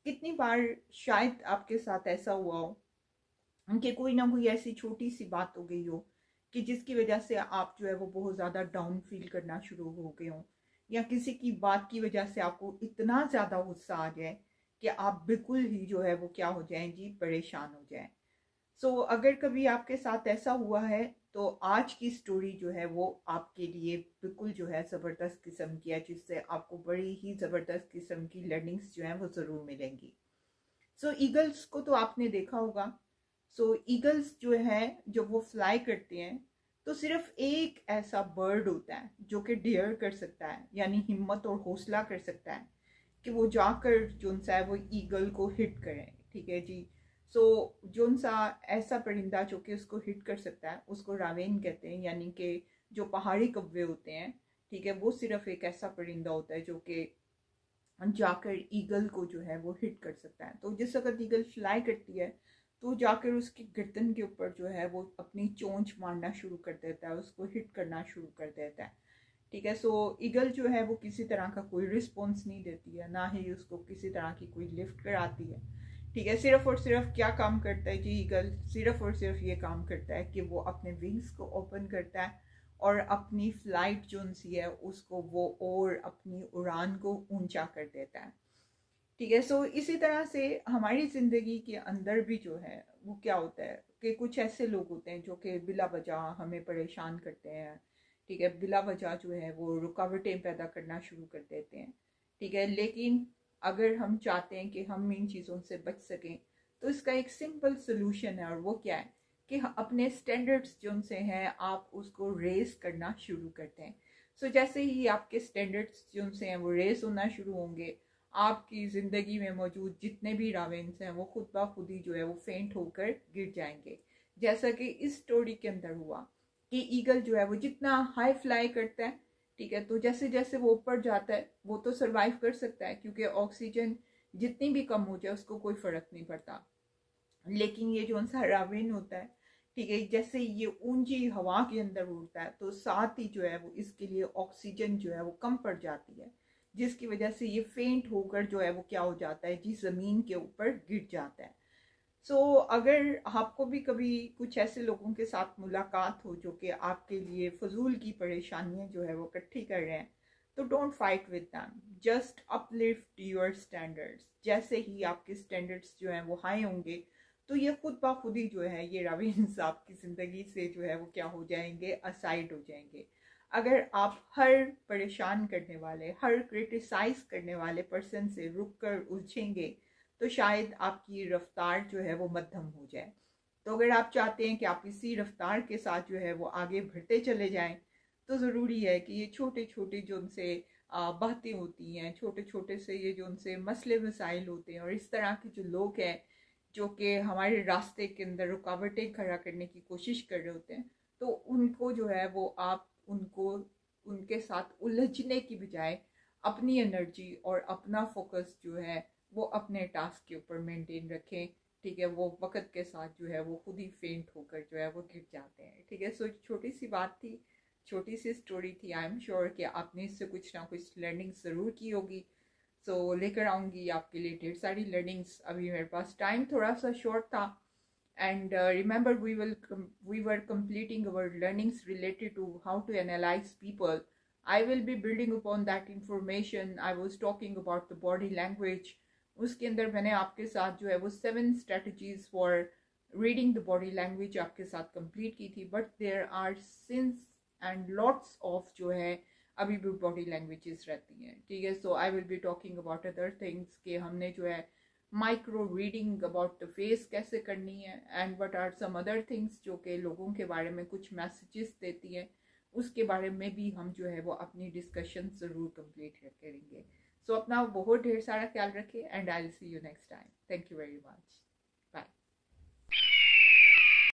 कितनी बार शायद आपके साथ ऐसा हुआ हो कि कोई ना कोई ऐसी छोटी सी बात हो गई हो कि जिसकी वजह से आप जो है वो बहुत ज़्यादा डाउन फील करना शुरू हो गए हो, या किसी की बात की वजह से आपको इतना ज़्यादा गुस्सा आ जाए कि आप बिल्कुल ही जो है वो क्या हो जाएं जी, परेशान हो जाएं। अगर कभी आपके साथ ऐसा हुआ है तो आज की स्टोरी जो है वो आपके लिए बिल्कुल जो है ज़बरदस्त किस्म की है, जिससे आपको बड़ी ही ज़बरदस्त किस्म की लर्निंग्स जो हैं वो ज़रूर मिलेंगी। ईगल्स को तो आपने देखा होगा। ईगल्स जो है जब वो फ्लाई करते हैं तो सिर्फ एक ऐसा बर्ड होता है जो कि डेयर कर सकता है, यानी हिम्मत और हौसला कर सकता है कि वो जाकर जो सा है वो ईगल को हिट करें। ठीक है जी। जो सा ऐसा परिंदा जो कि उसको हिट कर सकता है उसको रावेन कहते हैं, यानी कि जो पहाड़ी कौवे होते हैं, ठीक है, वो सिर्फ एक ऐसा परिंदा होता है जो कि जाकर ईगल को जो है वो हिट कर सकता है। तो जिस वक्त ईगल फ्लाई करती है तो जाकर उसकी गर्दन के ऊपर जो है वो अपनी चोंच मारना शुरू कर देता है, उसको हिट करना शुरू कर देता है। ठीक है। ईगल जो है वो किसी तरह का कोई रिस्पॉन्स नहीं देती है, ना ही उसको किसी तरह की कोई लिफ्ट कराती है। ठीक है। सिर्फ और सिर्फ क्या काम करता है जी ईगल, सिर्फ और सिर्फ ये काम करता है कि वो अपने विंग्स को ओपन करता है और अपनी फ्लाइट जो सी है उसको वो और अपनी उड़ान को ऊंचा कर देता है। ठीक है। इसी तरह से हमारी ज़िंदगी के अंदर भी जो है वो क्या होता है कि कुछ ऐसे लोग होते हैं जो कि बिला वजह हमें परेशान करते हैं। ठीक है। बिला वजह जो है वो रुकावटें पैदा करना शुरू कर देते हैं। ठीक है। लेकिन अगर हम चाहते हैं कि हम इन चीज़ों से बच सकें तो इसका एक सिंपल सोल्यूशन है, और वो क्या है कि अपने स्टैंडर्ड्स जो से हैं आप उसको रेस करना शुरू करते हैं। जैसे ही आपके स्टैंडर्ड्स जो से हैं वो रेस होना शुरू होंगे, आपकी ज़िंदगी में मौजूद जितने भी रावेंस हैं वो खुद ब खुद ही जो है वो फेंट होकर गिर जाएंगे। जैसा कि इस स्टोरी के अंदर हुआ कि ईगल जो है वो जितना हाई फ्लाई करता है, ठीक है, तो जैसे जैसे वो ऊपर जाता है वो तो सरवाइव कर सकता है क्योंकि ऑक्सीजन जितनी भी कम हो जाए उसको कोई फर्क नहीं पड़ता। लेकिन ये जो सा रावेन होता है, ठीक है, जैसे ये ऊंची हवा के अंदर उड़ता है तो साथ ही जो है वो इसके लिए ऑक्सीजन जो है वो कम पड़ जाती है, जिसकी वजह से ये फेंट होकर जो है वो क्या हो जाता है जी, जमीन के ऊपर गिर जाता है। अगर आपको भी कभी कुछ ऐसे लोगों के साथ मुलाकात हो जो कि आपके लिए फजूल की परेशानियां जो है वो इकट्ठी कर रहे हैं, तो don't fight with them, just uplift your standards. जैसे ही आपके स्टैंडर्ड्स जो हैं वो हाई होंगे तो ये खुद ब खुद ही जो है ये रवीन आपकी ज़िंदगी से जो है वो क्या हो जाएंगे, असाइड हो जाएंगे। अगर आप हर परेशान करने वाले, हर क्रिटिसाइज करने वाले पर्सन से रुक कर उलझेंगे तो शायद आपकी रफ्तार जो है वो मध्यम हो जाए। तो अगर आप चाहते हैं कि आप इसी रफ्तार के साथ जो है वो आगे बढ़ते चले जाएं तो ज़रूरी है कि ये छोटे छोटे जो उनसे बातें होती हैं, छोटे छोटे से ये जो उनसे मसले मसाइल होते हैं और इस तरह के जो लोग हैं जो कि हमारे रास्ते के अंदर रुकावटें खड़ा करने की कोशिश कर रहे होते हैं, तो उनको जो है वो आप उनको उनके साथ उलझने की बजाय अपनी एनर्जी और अपना फोकस जो है वो अपने टास्क के ऊपर मेंटेन रखें। ठीक है। वो वक्त के साथ जो है वो खुद ही फेंट होकर जो है वो गिर जाते हैं। ठीक है। छोटी सी बात थी, छोटी सी स्टोरी थी। आई एम श्योर कि आपने इससे कुछ ना कुछ लर्निंग ज़रूर की होगी। लेकर आऊँगी आपके लिए ढेर सारी लर्निंग्स। अभी मेरे पास टाइम थोड़ा सा शॉर्ट था, and remember we were completing our learnings related to how to analyze people. I will be building upon that information. I was talking about the body language. उसके अंदर मैंने आपके साथ जो है वो 7 strategies for reading the body language आपके साथ complete की थी, but there are since and lots of जो है अभी भी बॉडी लैंग्वेजेस रहती हैं। ठीक है। I will be talking about other things कि हमने जो है micro reading about the face कैसे करनी है, and what are some other things जो कि लोगों के बारे में कुछ मैसेजेस देती हैं, उसके बारे में भी हम जो है वो अपनी डिस्कशन ज़रूर कंप्लीट करेंगे। अपना बहुत ढेर सारा ख्याल रखें, and I will see you next time. Thank you very much.